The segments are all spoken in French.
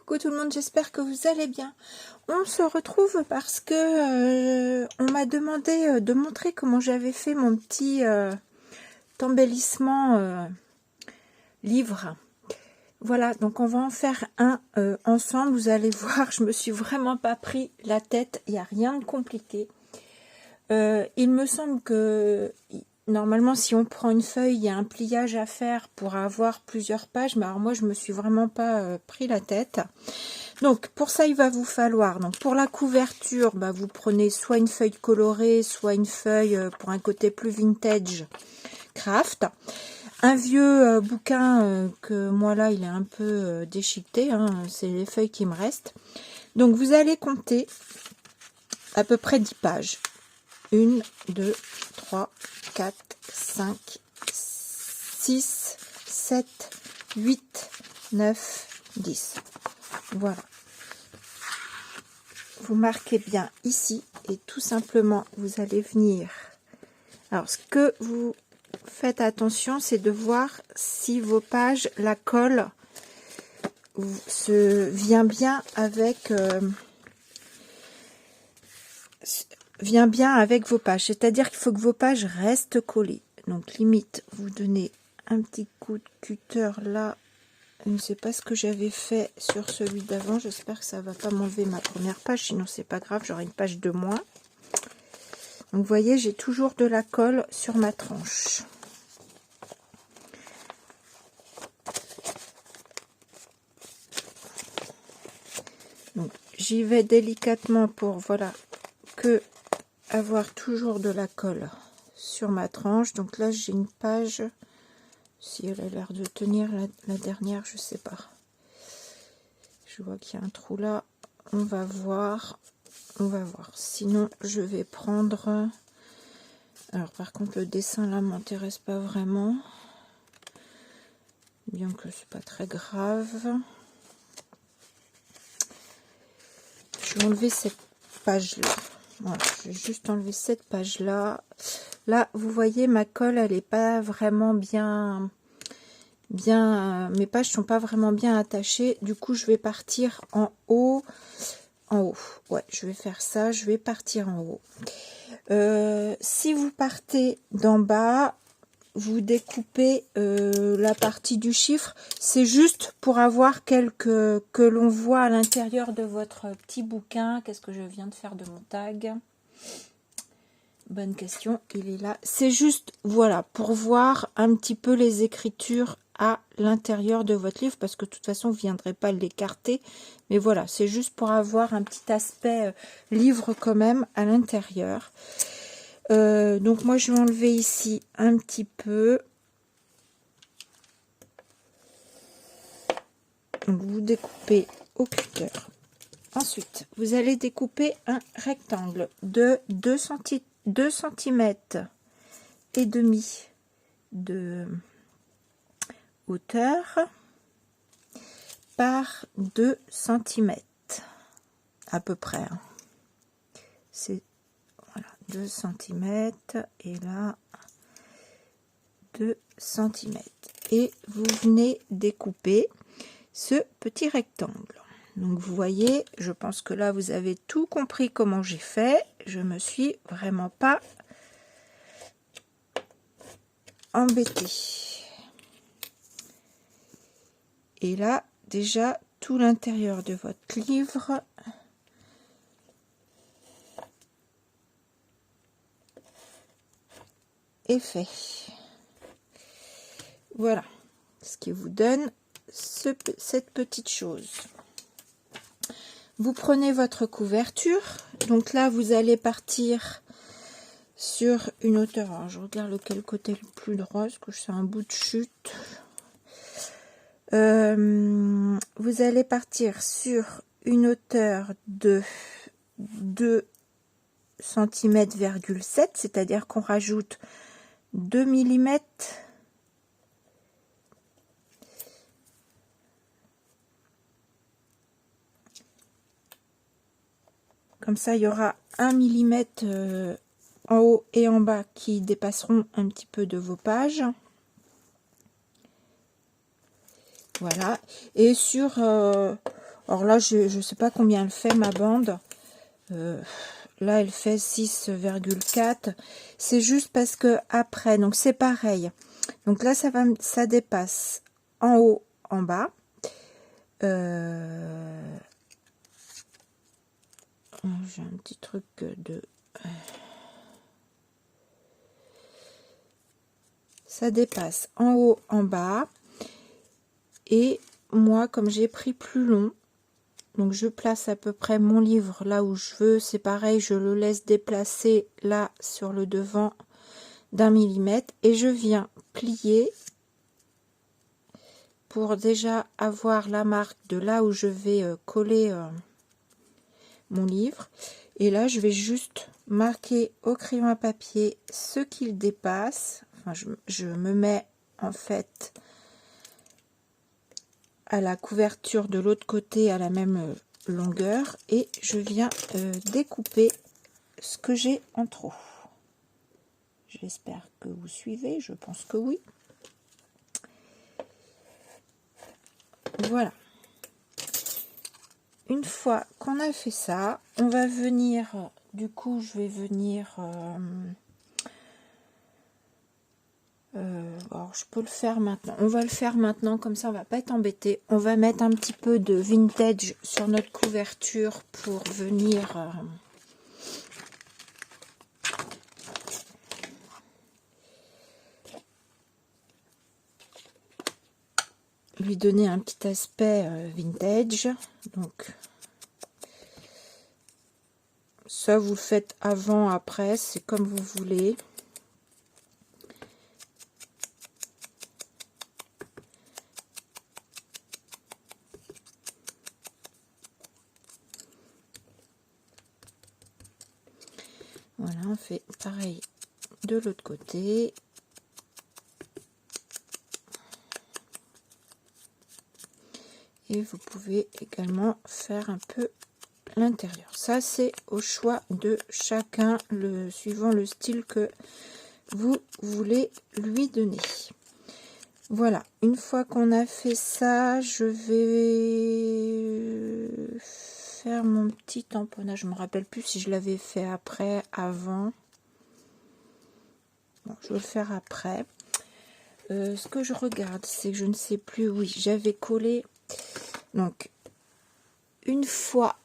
Coucou tout le monde, j'espère que vous allez bien. On se retrouve parce que on m'a demandé de montrer comment j'avais fait mon petit embellissement livre. Voilà, donc on va en faire un ensemble. Vous allez voir, je me suis vraiment pas pris la tête, il n'y a rien de compliqué. Il me semble que normalement, si on prend une feuille, il y a un pliage à faire pour avoir plusieurs pages. Mais alors moi, je me suis vraiment pas pris la tête. Donc, pour ça, il va vous falloir, donc pour la couverture, bah, vous prenez soit une feuille colorée, soit une feuille pour un côté plus vintage craft. Un vieux bouquin que moi là, il est un peu déchiqueté. Hein, c'est les feuilles qui me restent. Donc, vous allez compter à peu près 10 pages. 1, 2, 3, 4, 5, 6, 7, 8, 9, 10. Voilà. Vous marquez bien ici et tout simplement, vous allez venir. Alors, ce que vous faites attention, c'est de voir si vos pages, la colle, se vient bien avec... vos pages, c'est-à-dire qu'il faut que vos pages restent collées. Donc limite, vous donnez un petit coup de cutter là. Je ne sais pas ce que j'avais fait sur celui d'avant. J'espère que ça va pas m'enlever ma première page, sinon c'est pas grave, j'aurai une page de moins. Donc vous voyez, j'ai toujours de la colle sur ma tranche. Donc j'y vais délicatement pour voilà que avoir toujours de la colle sur ma tranche. Donc là j'ai une page, si elle a l'air de tenir la dernière, je sais pas, je vois qu'il y a un trou là, on va voir, sinon je vais prendre, alors par contre le dessin là m'intéresse pas vraiment, bien que c'est pas très grave. Je vais enlever cette page là. Voilà, je vais juste enlever cette page là. Là, vous voyez, ma colle, elle est pas vraiment bien, mes pages sont pas vraiment bien attachées. Du coup, je vais partir en haut. Ouais, je vais faire ça. Je vais partir en haut. Si vous partez d'en bas, vous découpez la partie du chiffre. C'est juste pour avoir que l'on voit à l'intérieur de votre petit bouquin. Qu'est-ce que je viens de faire de mon tag? Bonne question, il est là. C'est juste, voilà, pour voir un petit peu les écritures à l'intérieur de votre livre, parce que de toute façon, vous ne viendrez pas l'écarter. Mais voilà, c'est juste pour avoir un petit aspect livre quand même à l'intérieur. Donc moi, je vais enlever ici un petit peu. Donc vous découpez au cutter. Ensuite, vous allez découper un rectangle de 2 cm et demi de hauteur par 2 cm à peu près. Hein. C'est voilà, 2 cm et là 2 cm. Et vous venez découper ce petit rectangle. Donc vous voyez, je pense que là vous avez tout compris comment j'ai fait. Je me suis vraiment pas embêtée. Et là, déjà, tout l'intérieur de votre livre est fait. Voilà, ce qui vous donne cette petite chose. Vous prenez votre couverture. Donc là, vous allez partir sur une hauteur. Alors, je regarde lequel côté le plus droit, parce que c'est un bout de chute. Vous allez partir sur une hauteur de 2 cm,7 cm, c'est-à-dire qu'on rajoute 2 mm. Comme ça, il y aura 1 mm en haut et en bas qui dépasseront un petit peu de vos pages. Voilà. Et sur Alors là, je sais pas combien elle fait ma bande. Là, elle fait 6,4. C'est juste parce que après, donc c'est pareil. Donc là, ça dépasse en haut, en bas. J'ai un petit truc de... Ça dépasse en haut, en bas. Et moi, comme j'ai pris plus long, donc je place à peu près mon livre là où je veux. C'est pareil, je le laisse déplacer là sur le devant d'1 millimètre. Et je viens plier pour déjà avoir la marque de là où je vais coller mon livre. Et là, je vais juste marquer au crayon à papier ce qu'il dépasse. Enfin, je me mets en fait à la couverture de l'autre côté à la même longueur et je viens découper ce que j'ai en trop. J'espère que vous suivez, je pense que oui. Voilà. Une fois qu'on a fait ça, on va venir, du coup je vais venir, alors je peux le faire maintenant, on va le faire maintenant, comme ça on va pas être embêté. On va mettre un petit peu de vintage sur notre couverture pour venir lui donner un petit aspect vintage. Donc ça vous le faites avant, après, c'est comme vous voulez. Voilà, on fait pareil de l'autre côté. Et vous pouvez également faire un peu l'intérieur. Ça, c'est au choix de chacun, suivant le style que vous voulez lui donner. Voilà, une fois qu'on a fait ça, je vais faire mon petit tamponnage. Je me rappelle plus si je l'avais fait après, avant. Bon, je vais le faire après. Ce que je regarde, c'est que je ne sais plus. Oui, j'avais collé. Donc, une fois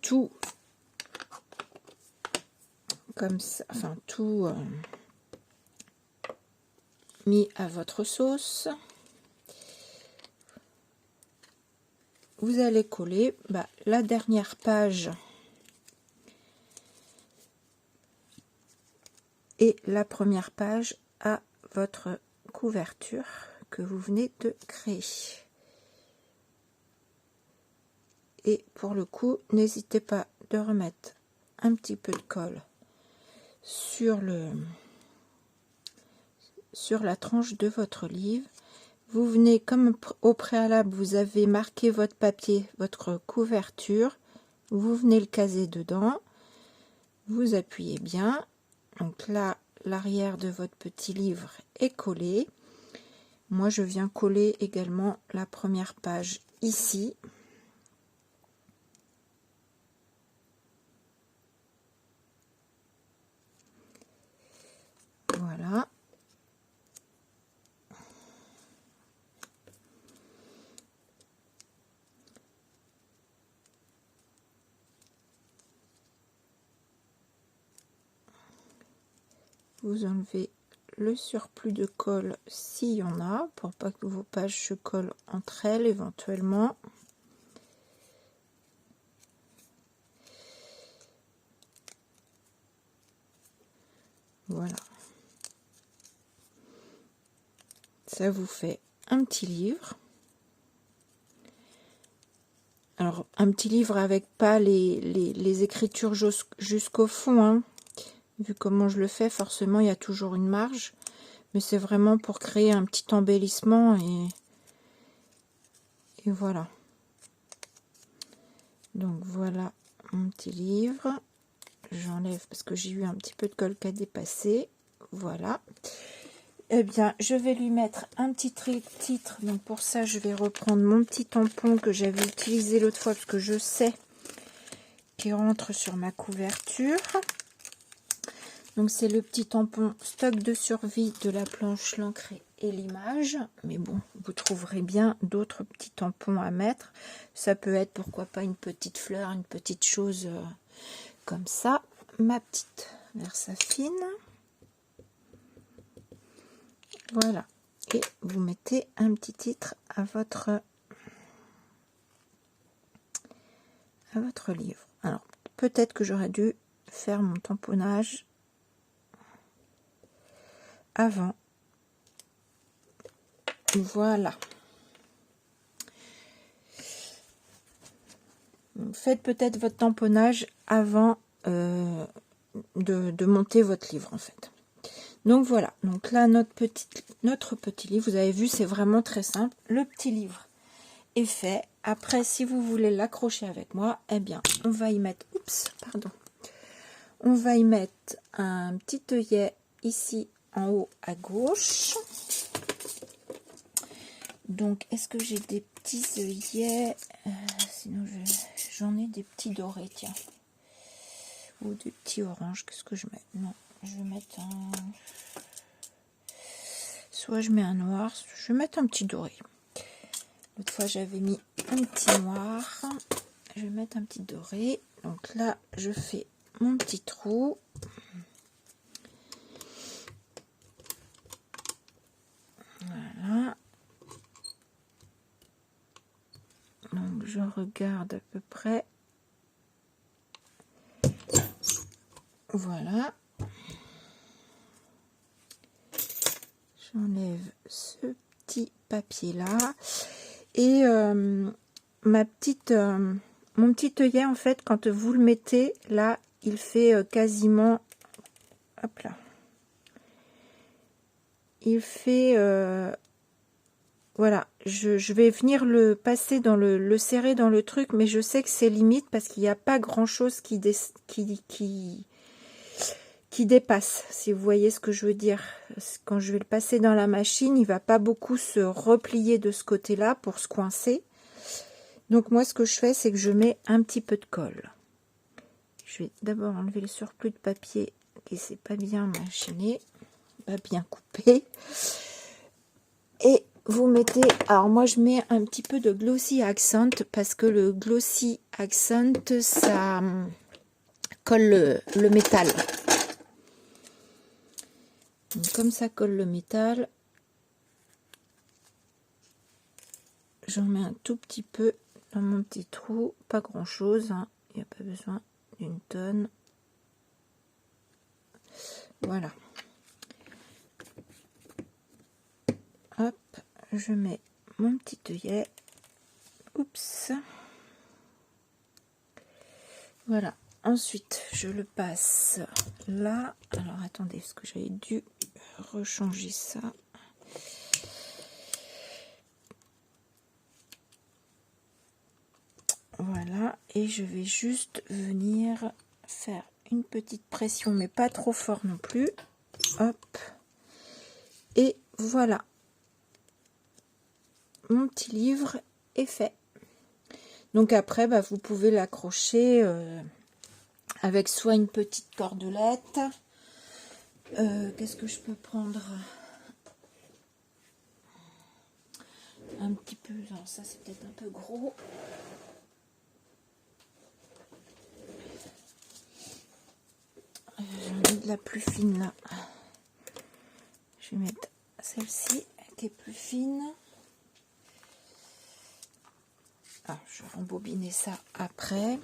tout comme ça, enfin tout mis à votre sauce, vous allez coller la dernière page et la première page à votre couverture que vous venez de créer. Et pour le coup, n'hésitez pas de remettre un petit peu de colle sur la tranche de votre livre. Vous venez, comme au préalable, vous avez marqué votre papier, votre couverture, vous venez le caser dedans, vous appuyez bien. Donc là, l'arrière de votre petit livre est collé. Moi, je viens coller également la première page ici. Voilà. Vous enlevez le surplus de colle s'il y en a, pour pas que vos pages se collent entre elles éventuellement. Voilà. Ça vous fait un petit livre. Alors, un petit livre avec pas les écritures jusqu'au fond, hein. Vu comment je le fais, forcément, il y a toujours une marge. Mais c'est vraiment pour créer un petit embellissement et voilà. Donc, voilà mon petit livre. J'enlève parce que j'ai eu un petit peu de colle qui a dépassé. Voilà. eh bien, je vais lui mettre un petit titre. Donc, pour ça, je vais reprendre mon petit tampon que j'avais utilisé l'autre fois, parce que je sais qu'il rentre sur ma couverture. Donc, c'est le petit tampon stock de survie de la planche, l'encre et l'image. Mais bon, vous trouverez bien d'autres petits tampons à mettre. Ça peut être, pourquoi pas, une petite fleur, une petite chose comme ça. Ma petite Versafine. Voilà. Et vous mettez un petit titre à votre livre. Alors, peut-être que j'aurais dû faire mon tamponnage avant. Voilà. Faites peut-être votre tamponnage avant de monter votre livre, en fait. Donc voilà, donc là notre petit livre, vous avez vu, c'est vraiment très simple. Le petit livre est fait. Après, si vous voulez l'accrocher avec moi, eh bien, on va y mettre, on va y mettre un petit œillet ici en haut à gauche. Donc, est-ce que j'ai des petits œillets? Sinon, j'en ai des petits dorés, tiens. Ou des petits oranges, qu'est-ce que je mets? Non, je vais mettre un... Soit je mets un noir, je vais mettre un petit doré. L'autre fois, j'avais mis un petit noir. Je vais mettre un petit doré. Donc là, je fais mon petit trou. Voilà. Donc, je regarde à peu près. Voilà. J'enlève ce petit papier là. Et mon petit œillet, en fait, quand vous le mettez, là, il fait quasiment... Hop là. Il fait... voilà, je vais venir le passer dans le serrer dans le truc, mais je sais que c'est limite parce qu'il n'y a pas grand-chose qui dépasse, si vous voyez ce que je veux dire. Quand je vais le passer dans la machine, il va pas beaucoup se replier de ce côté-là pour se coincer. Donc moi, ce que je fais, c'est que je mets un petit peu de colle. Je vais d'abord enlever le surplus de papier qui s'est pas bien machiné, pas bien coupé. Et vous mettez, alors moi je mets un petit peu de Glossy Accent parce que le Glossy Accent, ça colle le métal. Donc, comme ça colle le métal, j'en mets un tout petit peu dans mon petit trou, pas grand chose, hein. Il n'y a pas besoin d'une tonne. Voilà. Hop, je mets mon petit œillet. Oups. Voilà. Ensuite, je le passe là. Alors, attendez, parce que j'avais dû rechanger ça. Voilà. Et je vais juste venir faire une petite pression, mais pas trop fort non plus. Hop. Et voilà. Mon petit livre est fait. Donc après, bah, vous pouvez l'accrocher avec soit une petite cordelette. Qu'est-ce que je peux prendre? Un petit peu, alors ça c'est peut-être un peu gros. J'en ai de la plus fine là. Je vais mettre celle-ci qui est plus fine. Ah, je vais rembobiner ça après.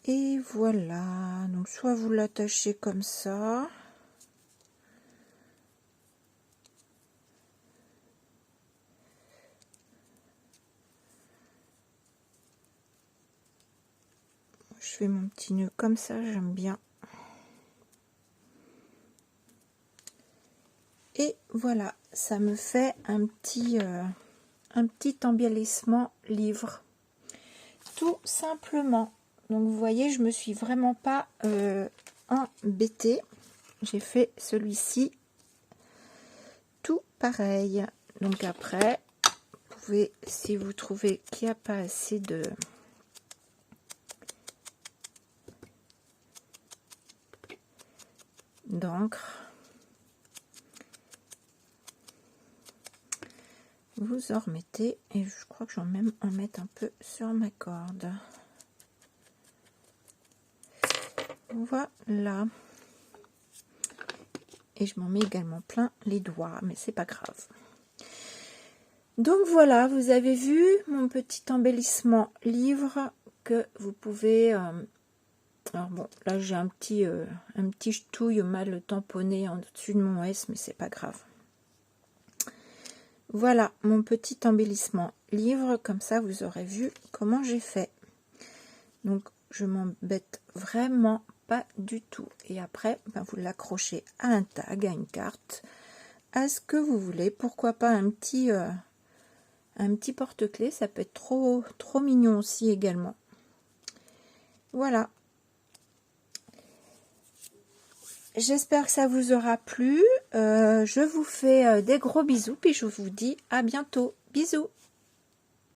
Et voilà. Donc soit vous l'attachez comme ça. Je fais mon petit nœud comme ça, j'aime bien. Et voilà, ça me fait un petit embellissement livre. Tout simplement. Donc vous voyez, je me suis vraiment pas embêtée. j'ai fait celui-ci tout pareil. Donc après, vous pouvez, si vous trouvez qu'il n'y a pas assez d'encre, vous en remettez, et je crois que j'en même en mettre un peu sur ma corde. Voilà. Et je m'en mets également plein les doigts, mais c'est pas grave. Donc voilà, vous avez vu mon petit embellissement livre que vous pouvez... alors bon, là j'ai un petit ch'touille mal tamponné en dessus de mon S, mais c'est pas grave. Voilà mon petit embellissement livre, comme ça vous aurez vu comment j'ai fait. Donc je m'embête vraiment pas du tout. Et après, ben, vous l'accrochez à un tag, à une carte, à ce que vous voulez. Pourquoi pas un petit porte-clés, ça peut être trop mignon aussi également. Voilà. J'espère que ça vous aura plu. Je vous fais des gros bisous, puis je vous dis à bientôt. Bisous.